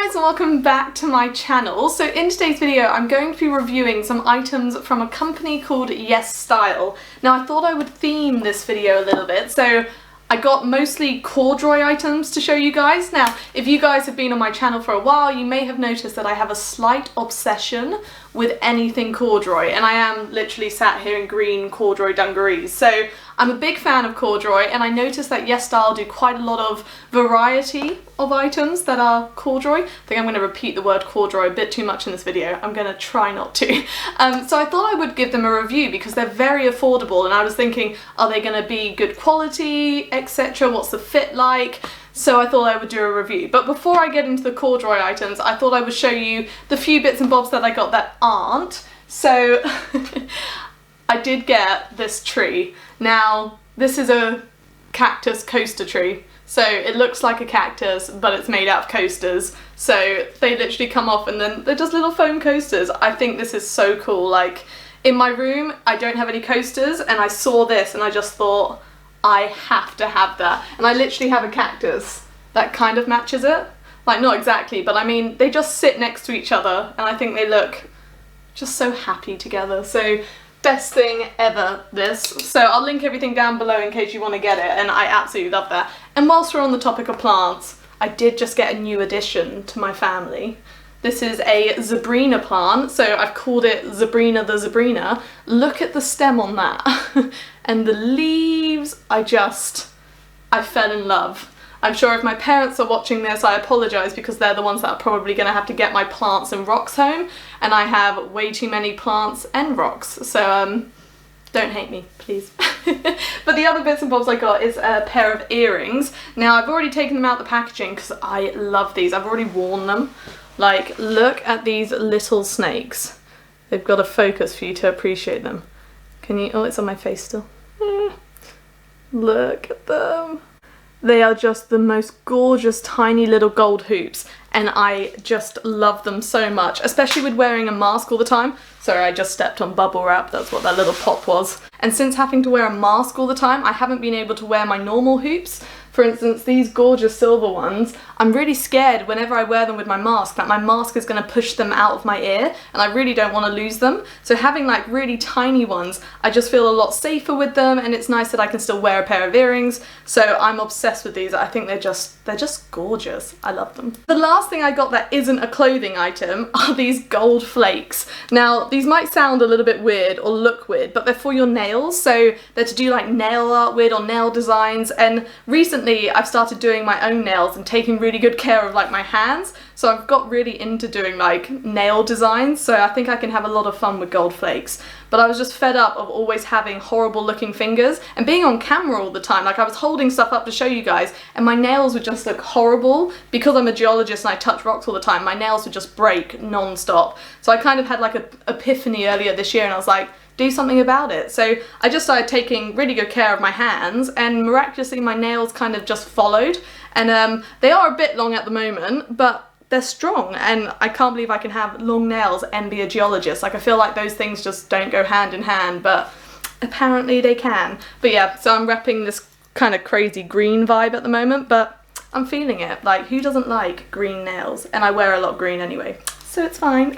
guys, and welcome back to my channel. So in today's video I'm going to be reviewing some items from a company called Yesstyle. Now I thought I would theme this video a little bit, so I got mostly corduroy items to show you guys. Now if you guys have been on my channel for a while, you may have noticed that I have a slight obsession with anything corduroy, and I am literally sat here in green corduroy dungarees. So I'm a big fan of corduroy, and I noticed that Yesstyle do quite a lot of variety of items that are corduroy. I think I'm going to repeat the word corduroy a bit too much in this video. I'm going to try not to. So I thought I would give them a review because they're very affordable, and I was thinking, are they going to be good quality, etc.? What's the fit like? So I thought I would do a review. But before I get into the corduroy items, I thought I would show you the few bits and bobs that I got that aren't. So I did get this tree. Now, this is a cactus coaster tree. So it looks like a cactus, but it's made out of coasters. So they literally come off and then they're just little foam coasters. I think this is so cool. Like, in my room, I don't have any coasters, and I saw this and I just thought, I have to have that. And I literally have a cactus that kind of matches it. Like, not exactly, but I mean, they just sit next to each other, and I think they look just so happy together. So best thing ever, this. So I'll link everything down below in case you want to get it, and I absolutely love that. And whilst we're on the topic of plants, I did just get a new addition to my family. This is a Zebrina plant, so I've called it Zebrina the Zebrina. Look at the stem on that. And the leaves, I fell in love. I'm sure if my parents are watching this, I apologise, because they're the ones that are probably going to have to get my plants and rocks home, and I have way too many plants and rocks, so don't hate me, please. But the other bits and bobs I got is a pair of earrings. Now I've already taken them out the packaging because I love these. I've already worn them. Like, look at these little snakes. They've got a focus for you to appreciate them. Can you? Oh, it's on my face still. Look at them. They are just the most gorgeous tiny little gold hoops, and I just love them so much, especially with wearing a mask all the time. Sorry, I just stepped on bubble wrap, that's what that little pop was. And since having to wear a mask all the time, I haven't been able to wear my normal hoops. For instance, these gorgeous silver ones, I'm really scared whenever I wear them with my mask that my mask is going to push them out of my ear, and I really don't want to lose them. So having like really tiny ones, I just feel a lot safer with them, and it's nice that I can still wear a pair of earrings. So I'm obsessed with these. I think they're just gorgeous. I love them. The last thing I got that isn't a clothing item are these gold flakes. Now, these might sound a little bit weird or look weird, but they're for your nails. So they're to do like nail art with or nail designs, and recently I've started doing my own nails and taking really good care of like my hands, so I've got really into doing like nail designs, so I think I can have a lot of fun with gold flakes. But I was just fed up of always having horrible looking fingers and being on camera all the time. Like, I was holding stuff up to show you guys and my nails would just look horrible. Because I'm a geologist and I touch rocks all the time, my nails would just break non-stop. So I kind of had like an epiphany earlier this year, and I was like, do something about it. So I just started taking really good care of my hands, and miraculously my nails kind of just followed. And they are a bit long at the moment, but they're strong, and I can't believe I can have long nails and be a geologist. Like, I feel like those things just don't go hand in hand, but apparently they can. But yeah, so I'm repping this kind of crazy green vibe at the moment, but I'm feeling it. Like, who doesn't like green nails? And I wear a lot of green anyway, so it's fine.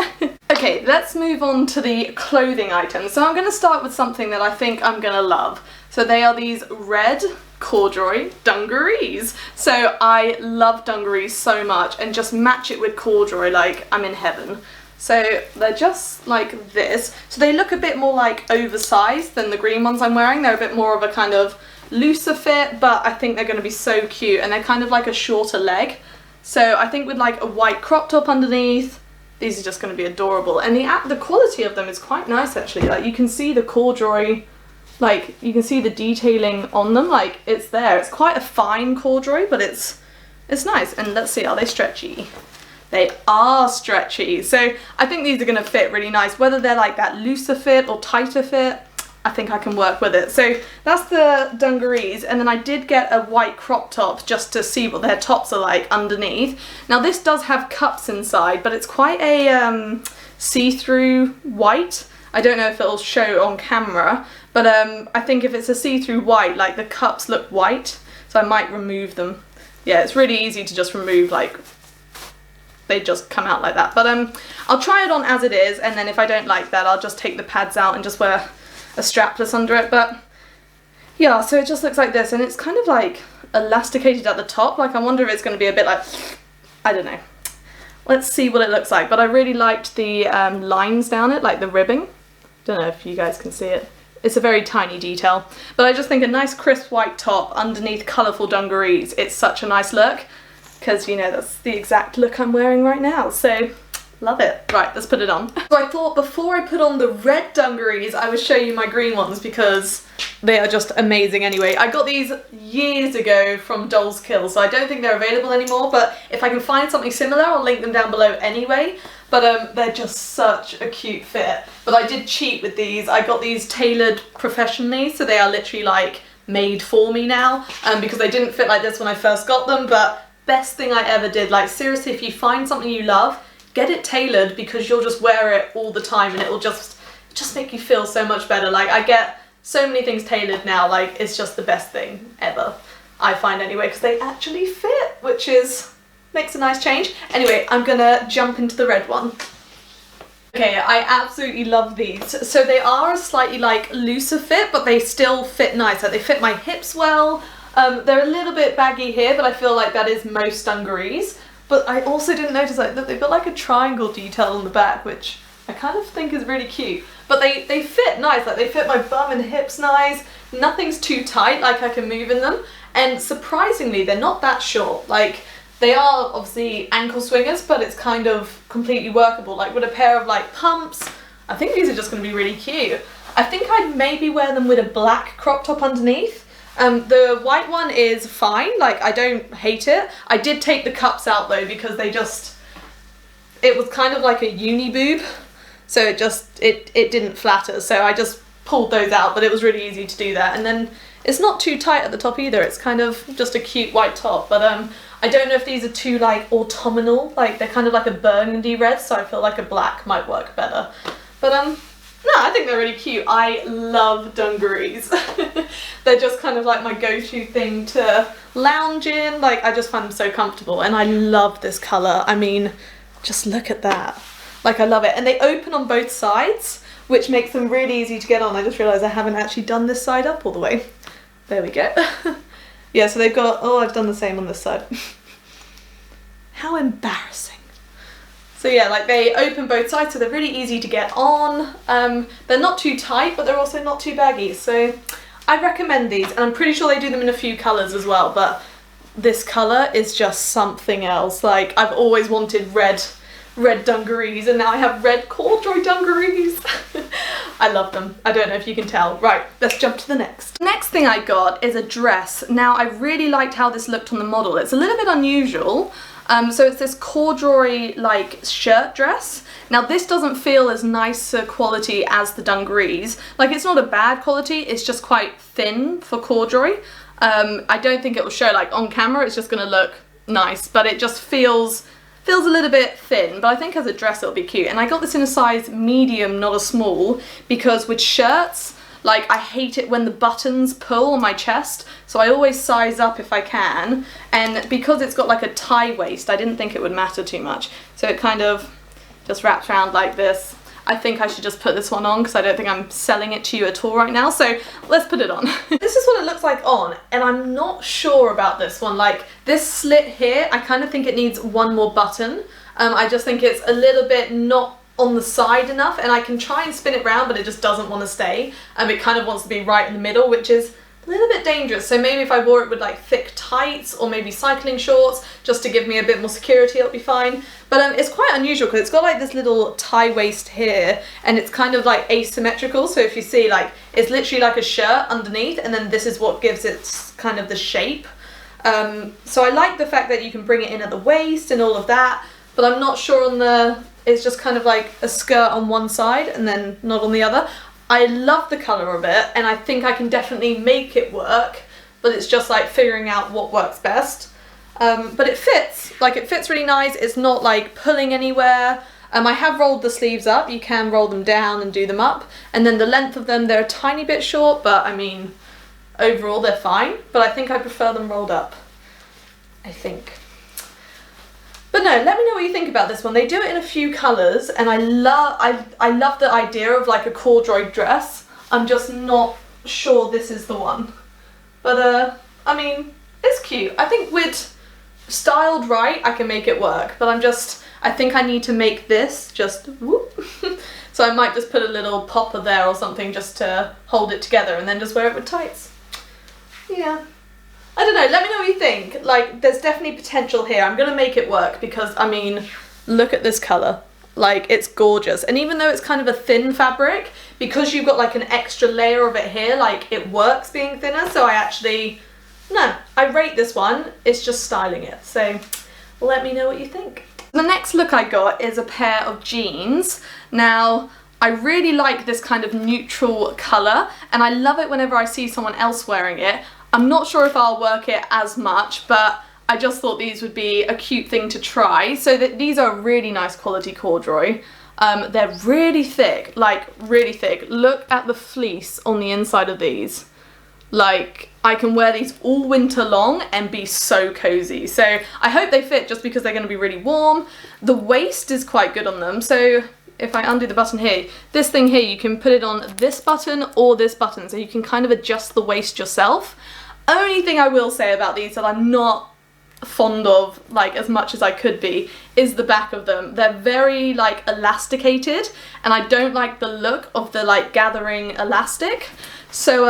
Okay, let's move on to the clothing items. So I'm going to start with something that I think I'm going to love. So they are these red corduroy dungarees. So I love dungarees so much, and just match it with corduroy, like I'm in heaven. So they're just like this. So they look a bit more like oversized than the green ones I'm wearing. They're a bit more of a kind of looser fit, but I think they're going to be so cute, and they're kind of like a shorter leg. So I think with like a white crop top underneath, these are just going to be adorable. And the quality of them is quite nice actually. Like, you can see the corduroy, like you can see the detailing on them, like it's there. It's quite a fine corduroy, but it's nice. And let's see, are they stretchy? They are stretchy. So I think these are going to fit really nice. Whether they're like that looser fit or tighter fit, I think I can work with it. So that's the dungarees, and then I did get a white crop top just to see what their tops are like underneath. Now this does have cups inside, but it's quite a see-through white. I don't know if it'll show on camera, but I think if it's a see-through white, like the cups look white, so I might remove them. Yeah, it's really easy to just remove like they just come out like that. But I'll try it on as it is, and then if I don't like that, I'll just take the pads out and just wear a strapless under it. But yeah, so it just looks like this, and it's kind of like elasticated at the top. Like I wonder if it's going to be a bit like, I don't know. Let's see what it looks like. But I really liked the lines down it, like the ribbing. Don't know if you guys can see it. It's a very tiny detail, but I just think a nice crisp white top underneath colourful dungarees, it's such a nice look, because you know that's the exact look I'm wearing right now, so love it. Right, let's put it on. So I thought before I put on the red dungarees I would show you my green ones because they are just amazing anyway. I got these years ago from Doll's Kill, so I don't think they're available anymore, but if I can find something similar I'll link them down below anyway. But they're just such a cute fit. But I did cheat with these. I got these tailored professionally, so they are literally like made for me now, because they didn't fit like this when I first got them. But best thing I ever did. Like seriously, if you find something you love, get it tailored, because you'll just wear it all the time and it will just make you feel so much better. Like I get so many things tailored now, like it's just the best thing ever, I find anyway, because they actually fit, which makes a nice change. Anyway, I'm gonna jump into the red one. Okay, I absolutely love these. So they are a slightly like looser fit, but they still fit nice. Like they fit my hips well. They're a little bit baggy here, but I feel like that is most dungarees. But I also didn't notice like that they've got like a triangle detail on the back, which I kind of think is really cute. But they fit nice, like they fit my bum and hips nice. Nothing's too tight, like I can move in them. And surprisingly, they're not that short. Like they are obviously ankle swingers, but it's kind of completely workable. Like with a pair of like pumps, I think these are just going to be really cute. I think I'd maybe wear them with a black crop top underneath. The white one is fine, like I don't hate it. I did take the cups out though, because it was kind of like a uni boob, so it didn't flatter, so I just pulled those out, but it was really easy to do that. And then it's not too tight at the top either, it's kind of just a cute white top. But I don't know if these are too like autumnal, like they're kind of like a burgundy red, so I feel like a black might work better. But no, I think they're really cute. I love dungarees. They're just kind of like my go-to thing to lounge in. Like I just find them so comfortable, and I love this colour. I mean, just look at that. Like I love it. And they open on both sides, which makes them really easy to get on. I just realised I haven't actually done this side up all the way. There we go. Yeah, so they've got, oh, I've done the same on this side. How embarrassing. So yeah, like they open both sides, so they're really easy to get on. They're not too tight, but they're also not too baggy. So I recommend these, and I'm pretty sure they do them in a few colours as well, but this colour is just something else. Like I've always wanted red dungarees, and now I have red corduroy dungarees. I love them. I don't know if you can tell. Right, let's jump to the next. Next thing I got is a dress. Now I really liked how this looked on the model. It's a little bit unusual. So it's this corduroy like shirt dress. Now this doesn't feel as nice a quality as the dungarees. Like it's not a bad quality, it's just quite thin for corduroy. I don't think it will show like on camera, it's just gonna look nice, but it just feels a little bit thin, but I think as a dress it'll be cute. And I got this in a size medium, not a small, because with shirts, like I hate it when the buttons pull on my chest, so I always size up if I can. And because it's got like a tie waist, I didn't think it would matter too much. So it kind of just wraps around like this. I think I should just put this one on because I don't think I'm selling it to you at all right now. So let's put it on. This is what it looks like on, and I'm not sure about this one. Like this slit here, I kind of think it needs one more button. I just think it's a little bit not on the side enough, and I can try and spin it round, but it just doesn't want to stay. It kind of wants to be right in the middle, which is a little bit dangerous. So maybe if I wore it with like thick tights or maybe cycling shorts, just to give me a bit more security, it'll be fine. But it's quite unusual because it's got like this little tie waist here, and it's kind of like asymmetrical. So if you see, like it's literally like a shirt underneath, and then this is what gives it kind of the shape. So I like the fact that you can bring it in at the waist and all of that, but I'm not sure on the, it's just kind of like a skirt on one side and then not on the other. I love the colour of it, and I think I can definitely make it work, but it's just like figuring out what works best. But it fits, like it fits really nice. It's not like pulling anywhere. I have rolled the sleeves up. You can roll them down and do them up. And then the length of them, they're a tiny bit short, but I mean, overall they're fine. But I think I prefer them rolled up, I think. But no, let me know what you think about this one. They do it in a few colours, and I love the idea of like a corduroy dress. I'm just not sure this is the one. But I mean, it's cute. I think with styled right, I can make it work, but I think I need to make this just whoop. So I might just put a little popper there or something just to hold it together and then just wear it with tights. Yeah. I don't know, let me know what you think. Like, there's definitely potential here. I'm gonna make it work because, I mean, look at this colour. Like, it's gorgeous. And even though it's kind of a thin fabric, because you've got like an extra layer of it here, like it works being thinner. So I rate this one. It's just styling it. So let me know what you think. The next look I got is a pair of jeans. Now, I really like this kind of neutral colour, and I love it whenever I see someone else wearing it. I'm not sure if I'll work it as much, but I just thought these would be a cute thing to try. So these are really nice quality corduroy. They're really thick, like really thick. Look at the fleece on the inside of these. Like, I can wear these all winter long and be so cozy. So I hope they fit just because they're going to be really warm. The waist is quite good on them. So if I undo the button here, this thing here, you can put it on this button or this button. So you can kind of adjust the waist yourself. Only thing I will say about these that I'm not fond of like as much as I could be is the back of them. They're very like elasticated, and I don't like the look of the like gathering elastic. So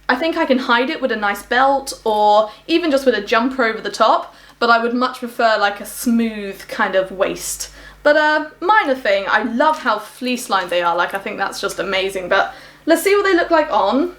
I think I can hide it with a nice belt or even just with a jumper over the top, but I would much prefer like a smooth kind of waist. But minor thing, I love how fleece lined they are. Like, I think that's just amazing. But let's see what they look like on.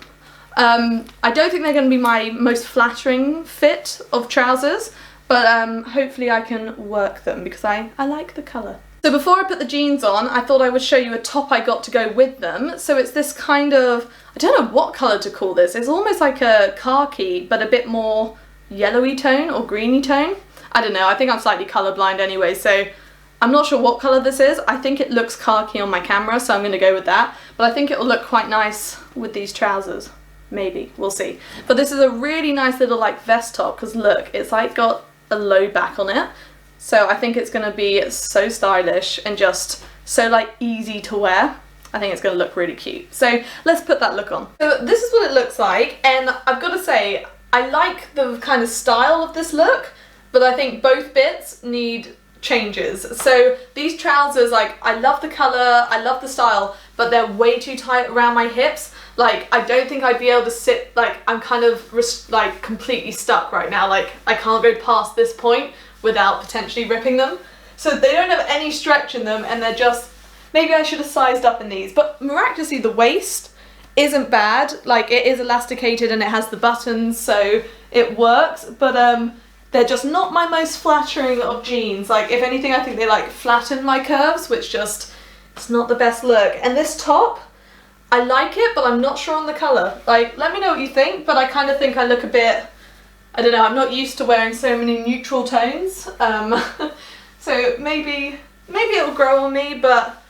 I don't think they're going to be my most flattering fit of trousers, but hopefully I can work them because I like the colour. So before I put the jeans on, I thought I would show you a top I got to go with them. So it's this kind of, I don't know what colour to call this. It's almost like a khaki, but a bit more yellowy tone or greeny tone. I don't know, I think I'm slightly colourblind anyway, so I'm not sure what colour this is. I think it looks khaki on my camera, so I'm going to go with that. But I think it will look quite nice with these trousers. Maybe, we'll see. But this is a really nice little like vest top, because look, it's like got a low back on it. So I think it's going to be so stylish and just so like easy to wear. I think it's going to look really cute. So let's put that look on. So this is what it looks like, and I've got to say, I like the kind of style of this look, but I think both bits need changes. So these trousers, like, I love the colour, I love the style, but they're way too tight around my hips. Like, I don't think I'd be able to sit, like, I'm kind of like completely stuck right now. Like, I can't go past this point without potentially ripping them. So they don't have any stretch in them, and they're just, maybe I should have sized up in these. But miraculously, the waist isn't bad. Like, it is elasticated and it has the buttons, so it works. But they're just not my most flattering of jeans. Like, if anything, I think they like flatten my curves, which just, it's not the best look. And this top, I like it, but I'm not sure on the colour. Like, let me know what you think, but I kind of think I look a bit, I don't know, I'm not used to wearing so many neutral tones. So maybe it'll grow on me, but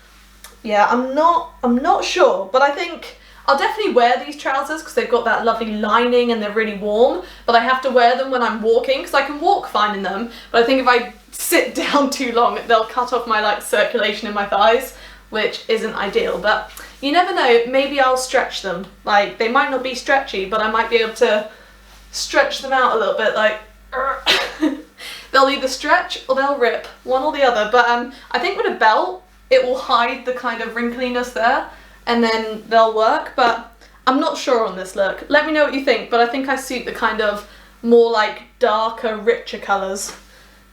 yeah, I'm not sure. But I think I'll definitely wear these trousers because they've got that lovely lining and they're really warm, but I have to wear them when I'm walking because I can walk fine in them, but I think if I sit down too long, they'll cut off my like circulation in my thighs, which isn't ideal. But you never know, maybe I'll stretch them. Like, they might not be stretchy, but I might be able to stretch them out a little bit, like they'll either stretch or they'll rip, one or the other. But I think with a belt it will hide the kind of wrinkliness there, and then they'll work. But I'm not sure on this look. Let me know what you think, but I think I suit the kind of more like darker, richer colours.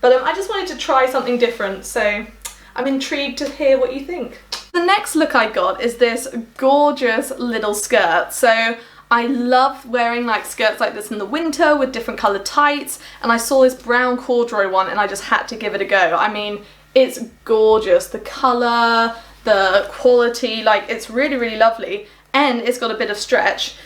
But I just wanted to try something different, so I'm intrigued to hear what you think. The next look I got is this gorgeous little skirt. So I love wearing like skirts like this in the winter with different coloured tights, and I saw this brown corduroy one and I just had to give it a go. I mean, it's gorgeous. The colour, the quality, like, it's really, really lovely, and it's got a bit of stretch.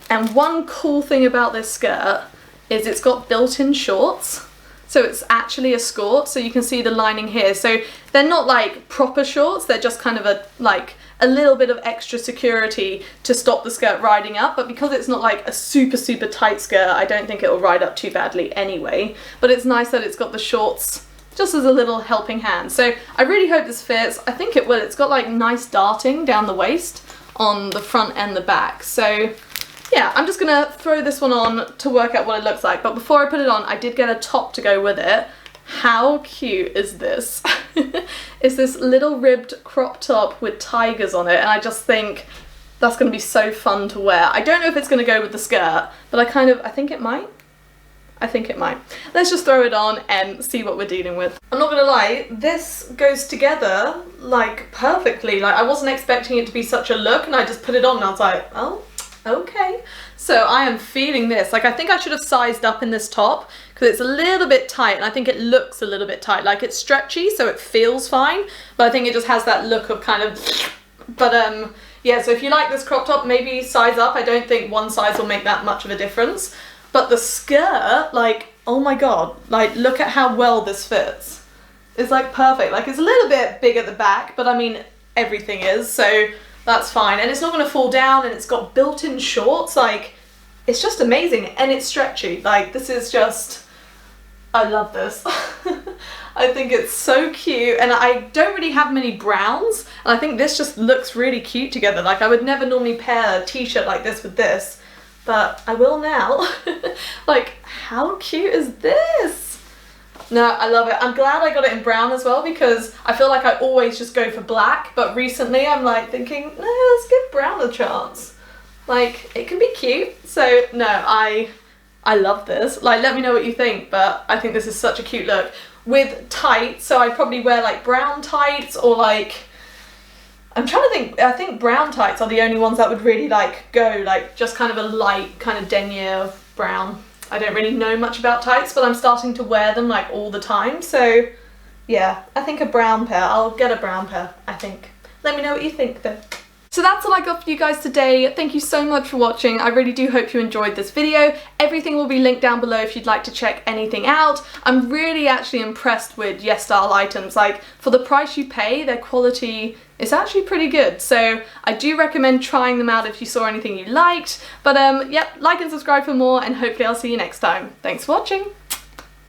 And one cool thing about this skirt is it's got built-in shorts. So it's actually a skirt, so you can see the lining here. So they're not like proper shorts, they're just kind of a little bit of extra security to stop the skirt riding up. But because it's not like a super, super tight skirt, I don't think it'll ride up too badly anyway. But it's nice that it's got the shorts just as a little helping hand. So I really hope this fits. I think it will. It's got like nice darting down the waist on the front and the back. So yeah, I'm just gonna throw this one on to work out what it looks like. But before I put it on, I did get a top to go with it. How cute is this? It's this little ribbed crop top with tigers on it, and I just think that's gonna be so fun to wear. I don't know if it's gonna go with the skirt, but I think it might. I think it might. Let's just throw it on and see what we're dealing with. I'm not gonna lie, this goes together like perfectly. Like I wasn't expecting it to be such a look, and I just put it on and I was like, oh, okay. So I am feeling this. Like I think I should have sized up in this top because it's a little bit tight, and I think it looks a little bit tight. Like it's stretchy, so it feels fine, but I think it just has that look of kind of, but yeah, so if you like this crop top, maybe size up. I don't think one size will make that much of a difference. But the skirt, like, oh my god, like, look at how well this fits. It's like perfect. Like, it's a little bit big at the back, but I mean, everything is, so that's fine. And it's not going to fall down, and it's got built-in shorts. Like, it's just amazing, and it's stretchy. Like, this is just, I love this. I think it's so cute, and I don't really have many browns, and I think this just looks really cute together. Like, I would never normally pair a t-shirt like this with this, but I will now. Like, how cute is this? No, I love it. I'm glad I got it in brown as well, because I feel like I always just go for black, but recently I'm like thinking, no, let's give brown a chance. Like, it can be cute. So no, I love this. Like, let me know what you think, but I think this is such a cute look. With tights, so I'd probably wear like brown tights, or like, I'm trying to think, I think brown tights are the only ones that would really like go, like just kind of a light kind of denier brown. I don't really know much about tights, but I'm starting to wear them like all the time. So yeah, I think a brown pair. I'll get a brown pair, I think. Let me know what you think though. So that's all I got for you guys today. Thank you so much for watching. I really do hope you enjoyed this video. Everything will be linked down below if you'd like to check anything out. I'm really actually impressed with Yesstyle items. Like, for the price you pay, their quality is actually pretty good. So I do recommend trying them out if you saw anything you liked. But yep, like and subscribe for more, and hopefully I'll see you next time. Thanks for watching.